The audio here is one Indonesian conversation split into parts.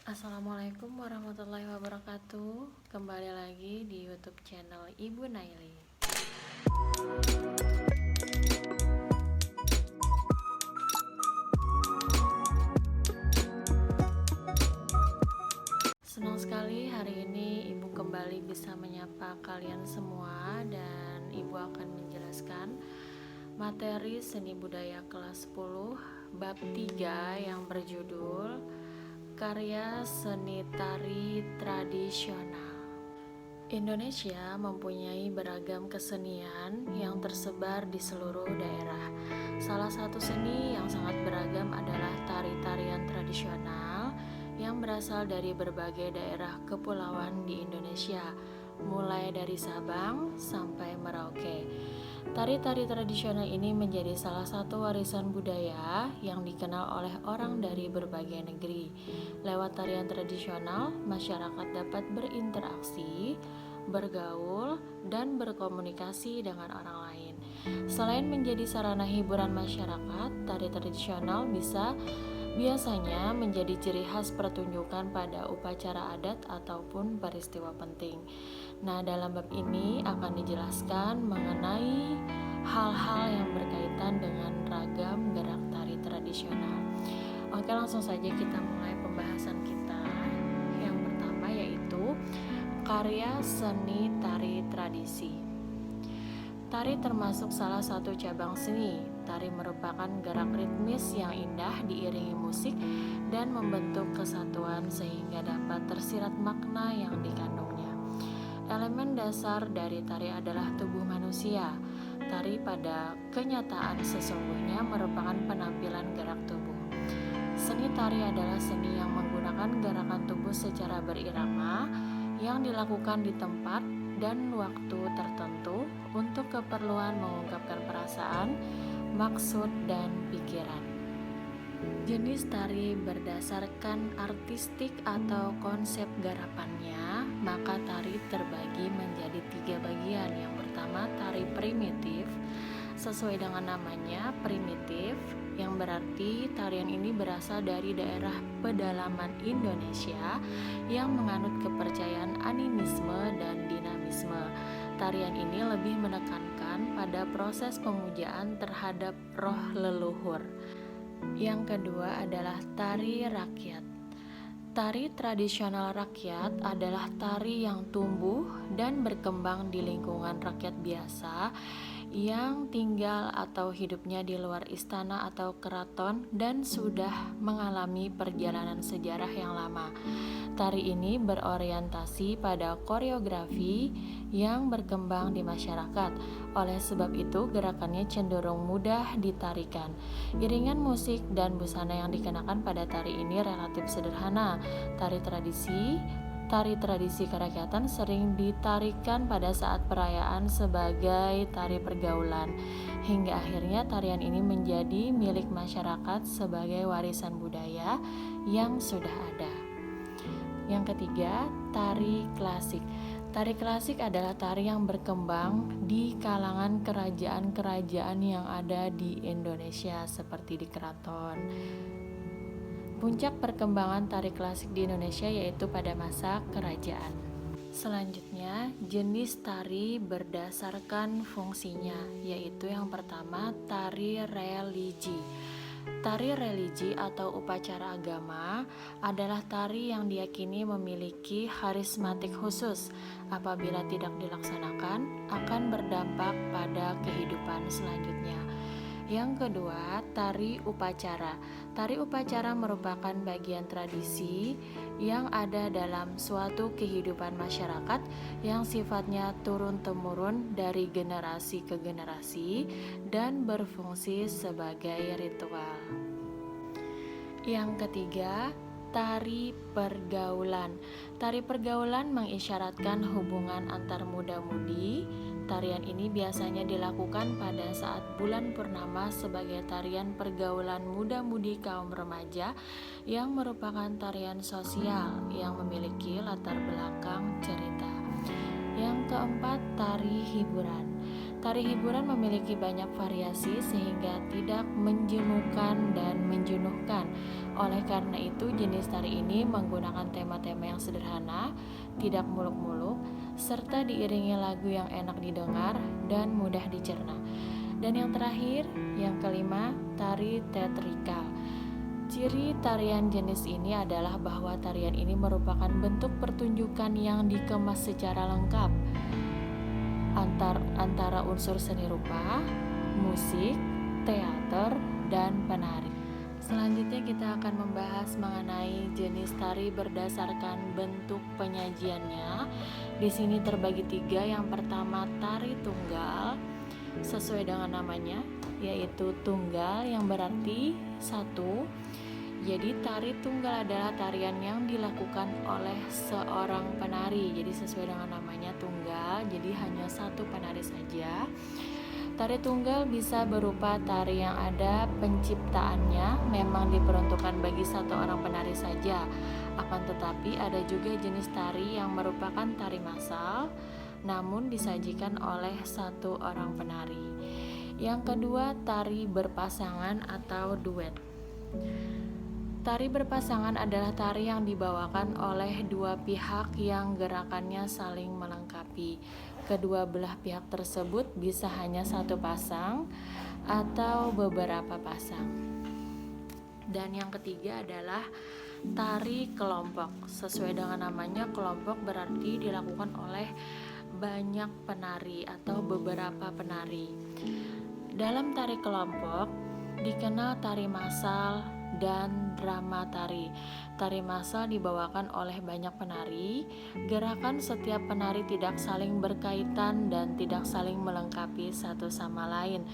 Assalamualaikum warahmatullahi wabarakatuh. Kembali lagi di YouTube channel Ibu Naili. Senang sekali hari ini Ibu kembali bisa menyapa kalian semua, dan Ibu akan menjelaskan materi seni budaya kelas 10 bab 3 yang berjudul Karya Seni Tari Tradisional. Indonesia mempunyai beragam kesenian yang tersebar di seluruh daerah. Salah satu seni yang sangat beragam adalah tari-tarian tradisional yang berasal dari berbagai daerah kepulauan di Indonesia, mulai dari Sabang sampai Merauke. Tari-tari tradisional ini menjadi salah satu warisan budaya yang dikenal oleh orang dari berbagai negeri. Lewat tarian tradisional, masyarakat dapat berinteraksi, bergaul, dan berkomunikasi dengan orang lain. Selain menjadi sarana hiburan masyarakat, tari tradisional biasanya menjadi ciri khas pertunjukan pada upacara adat ataupun peristiwa penting. Nah, dalam bab ini akan dijelaskan mengenai hal-hal yang berkaitan dengan ragam gerak tari tradisional. Oke, langsung saja kita mulai pembahasan kita. Yang pertama yaitu karya seni tari tradisi. Tari termasuk salah satu cabang seni. Tari merupakan gerak ritmis yang indah diiringi musik dan membentuk kesatuan sehingga dapat tersirat makna yang dikandungnya. Elemen dasar dari tari adalah tubuh manusia. Tari pada kenyataan sesungguhnya merupakan penampilan gerak tubuh. Seni tari adalah seni yang menggunakan gerakan tubuh secara berirama yang dilakukan di tempat dan waktu tertentu untuk keperluan mengungkapkan perasaan, maksud, dan pikiran. Jenis tari berdasarkan artistik atau konsep garapannya, maka tari terbagi menjadi 3 bagian. Yang pertama, tari primitif. Sesuai dengan namanya, primitif, yang berarti tarian ini berasal dari daerah pedalaman Indonesia yang menganut kepercayaan animisme dan dinamisme. Tarian ini lebih menekankan pada proses pemujaan terhadap roh leluhur. Yang kedua adalah tari rakyat. Tari tradisional rakyat adalah tari yang tumbuh dan berkembang di lingkungan rakyat biasa yang tinggal atau hidupnya di luar istana atau keraton dan sudah mengalami perjalanan sejarah yang lama. Tari ini berorientasi pada koreografi yang berkembang di masyarakat. Oleh sebab itu, gerakannya cenderung mudah ditarikan. Iringan musik dan busana yang dikenakan pada tari ini relatif sederhana. Tari tradisi kerakyatan sering ditarikan pada saat perayaan sebagai tari pergaulan, hingga akhirnya tarian ini menjadi milik masyarakat sebagai warisan budaya yang sudah ada. Yang ketiga, tari klasik. Tari klasik adalah tari yang berkembang di kalangan kerajaan-kerajaan yang ada di Indonesia seperti di keraton. Puncak perkembangan tari klasik di Indonesia yaitu pada masa kerajaan. Selanjutnya, jenis tari berdasarkan fungsinya, yaitu yang pertama, tari religi. Tari religi atau upacara agama adalah tari yang diyakini memiliki karismatik khusus. Apabila tidak dilaksanakan, akan berdampak pada kehidupan selanjutnya. Yang kedua, tari upacara. Tari upacara merupakan bagian tradisi yang ada dalam suatu kehidupan masyarakat yang sifatnya turun-temurun dari generasi ke generasi dan berfungsi sebagai ritual. Yang ketiga, tari pergaulan. Tari pergaulan mengisyaratkan hubungan antar muda-mudi. Tarian ini biasanya dilakukan pada saat bulan purnama sebagai tarian pergaulan muda-mudi kaum remaja yang merupakan tarian sosial yang memiliki latar belakang cerita. Yang keempat, tari hiburan. Tari hiburan memiliki banyak variasi sehingga tidak menjenuhkan dan menjenuhkan. Oleh karena itu, jenis tari ini menggunakan tema-tema yang sederhana, tidak muluk-muluk, serta diiringi lagu yang enak didengar dan mudah dicerna. Dan yang terakhir, yang kelima, tari teatrikal. Ciri tarian jenis ini adalah bahwa tarian ini merupakan bentuk pertunjukan yang dikemas secara lengkap antara unsur seni rupa, musik, teater, dan penari. Selanjutnya kita akan membahas mengenai jenis tari berdasarkan bentuk penyajiannya. Di sini terbagi 3. Yang pertama, tari tunggal, sesuai dengan namanya, yaitu tunggal yang berarti satu. Jadi tari tunggal adalah tarian yang dilakukan oleh seorang penari. Jadi sesuai dengan namanya tunggal, jadi hanya satu penari saja. Tari tunggal bisa berupa tari yang ada penciptaannya memang diperuntukkan bagi satu orang penari saja. Akan tetapi ada juga jenis tari yang merupakan tari massal, namun disajikan oleh satu orang penari. Yang kedua, tari berpasangan atau duet. Tari berpasangan adalah tari yang dibawakan oleh dua pihak yang gerakannya saling melengkapi. Kedua belah pihak tersebut bisa hanya satu pasang atau beberapa pasang. Dan yang ketiga adalah tari kelompok. Sesuai dengan namanya, kelompok berarti dilakukan oleh banyak penari atau beberapa penari. Dalam tari kelompok dikenal tari massal dan drama tari. Tari massal dibawakan oleh banyak penari. Gerakan setiap penari tidak saling berkaitan dan tidak saling melengkapi satu sama lain.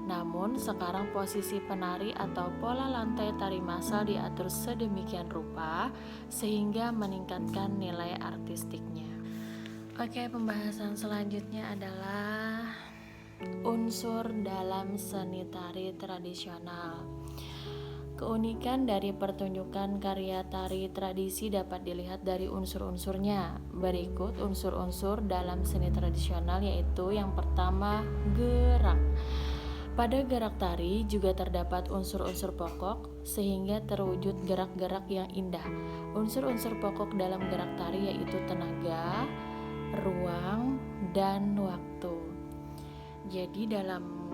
Namun sekarang posisi penari atau pola lantai tari massal diatur sedemikian rupa sehingga meningkatkan nilai artistiknya. Oke, pembahasan selanjutnya adalah unsur dalam seni tari tradisional. Keunikan dari pertunjukan karya tari tradisi dapat dilihat dari unsur-unsurnya. Berikut unsur-unsur dalam seni tradisional, yaitu yang pertama, gerak. Pada gerak tari juga terdapat unsur-unsur pokok sehingga terwujud gerak-gerak yang indah. Unsur-unsur pokok dalam gerak tari yaitu tenaga, ruang, dan waktu. Jadi dalam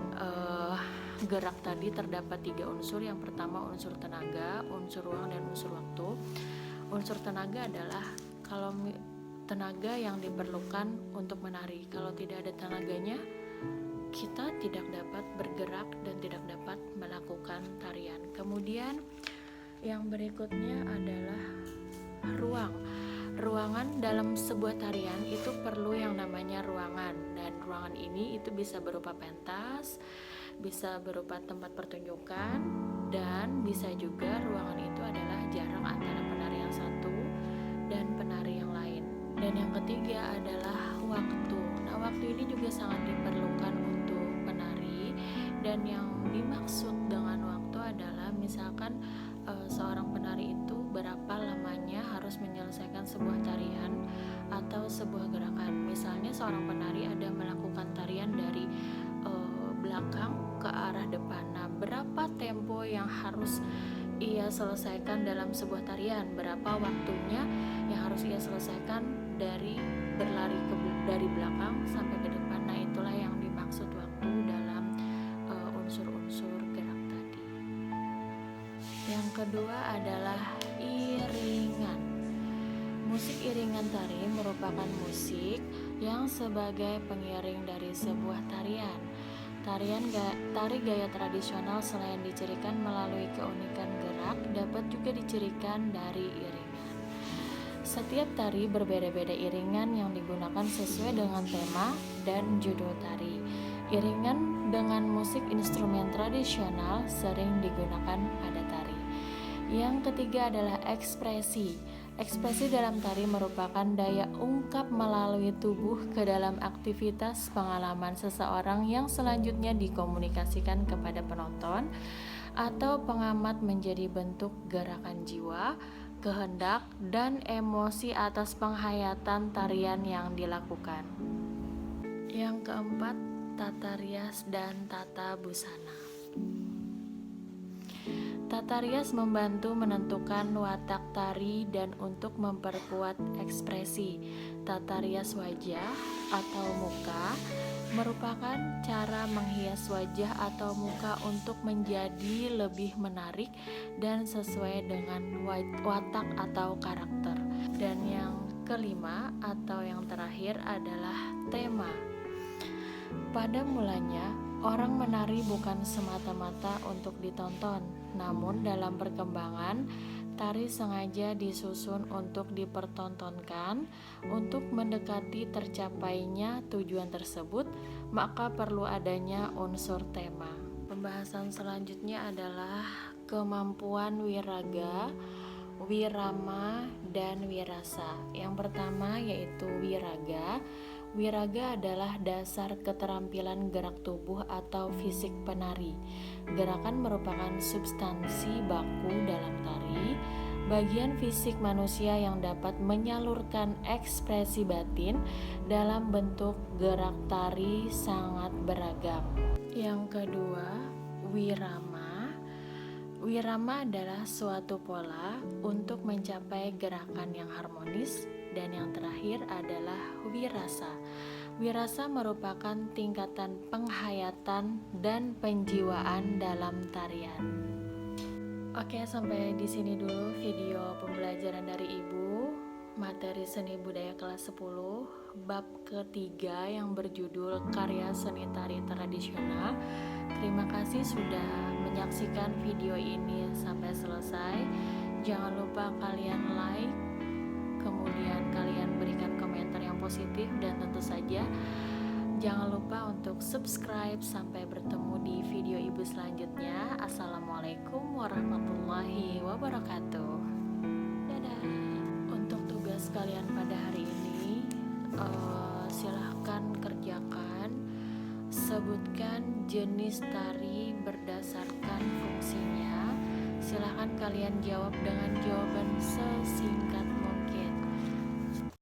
gerak tadi terdapat 3 unsur. Yang pertama unsur tenaga, unsur ruang, dan unsur waktu. Unsur tenaga adalah kalau tenaga yang diperlukan untuk menari. Kalau tidak ada tenaganya, kita tidak dapat bergerak dan tidak dapat melakukan tarian. Kemudian yang berikutnya adalah ruang. Ruangan dalam sebuah tarian itu perlu yang namanya ruangan, dan ruangan ini itu bisa berupa pentas, bisa berupa tempat pertunjukan, dan bisa juga ruangan itu adalah jarak antara penari yang satu dan penari yang lain. Dan yang ketiga adalah waktu. Nah, waktu ini juga sangat diperlukan untuk penari, dan yang dimaksud dengan waktu adalah misalkan seorang penari itu berapa lamanya harus menyelesaikan sebuah tarian atau sebuah gerakan. Misalnya seorang penari ada melakukan tarian dari belakang ke arah depan. Nah, berapa tempo yang harus ia selesaikan dalam sebuah tarian? Berapa waktunya yang harus ia selesaikan dari berlari dari belakang sampai ke depan? Nah, itulah yang dimaksud waktu dalam unsur-unsur gerak tadi. Yang kedua adalah iringan. Musik iringan tari merupakan musik yang sebagai pengiring dari sebuah tarian. Tari gaya tradisional selain dicirikan melalui keunikan gerak, dapat juga dicirikan dari iringan. Setiap tari berbeda-beda iringan yang digunakan sesuai dengan tema dan judul tari. Iringan dengan musik instrumen tradisional sering digunakan pada tari. Yang ketiga adalah ekspresi. Ekspresi dalam tari merupakan daya ungkap melalui tubuh ke dalam aktivitas pengalaman seseorang yang selanjutnya dikomunikasikan kepada penonton atau pengamat menjadi bentuk gerakan jiwa, kehendak, dan emosi atas penghayatan tarian yang dilakukan. Yang keempat, tata rias dan tata busana. Tata rias membantu menentukan watak tari dan untuk memperkuat ekspresi. Tata rias wajah atau muka merupakan cara menghias wajah atau muka untuk menjadi lebih menarik dan sesuai dengan watak atau karakter. Dan yang kelima atau yang terakhir adalah tema. Pada mulanya, orang menari bukan semata-mata untuk ditonton, namun dalam perkembangan, tari sengaja disusun untuk dipertontonkan. Untuk mendekati tercapainya tujuan tersebut, maka perlu adanya unsur tema. Pembahasan selanjutnya adalah kemampuan wiraga, wirama, dan wirasa. Yang pertama yaitu wiraga. Wiraga adalah dasar keterampilan gerak tubuh atau fisik penari. Gerakan merupakan substansi baku dalam tari, bagian fisik manusia yang dapat menyalurkan ekspresi batin dalam bentuk gerak tari sangat beragam. Yang kedua, wirama. Wirama adalah suatu pola untuk mencapai gerakan yang harmonis. Dan yang terakhir adalah wirasa. Wirasa merupakan tingkatan penghayatan dan penjiwaan dalam tarian. Oke, sampai di sini dulu video pembelajaran dari Ibu, materi seni budaya kelas 10, bab ketiga yang berjudul karya seni tari tradisional. Terima kasih sudah menyaksikan video ini sampai selesai. Jangan lupa kalian like, kemudian kalian berikan komentar yang positif, dan tentu saja jangan lupa untuk subscribe. Sampai bertemu di video Ibu selanjutnya. Assalamualaikum warahmatullahi wabarakatuh. Dadah. Untuk tugas kalian pada hari ini, silahkan kerjakan. Sebutkan jenis tari berdasarkan fungsinya. Silahkan kalian jawab dengan jawaban sesingkat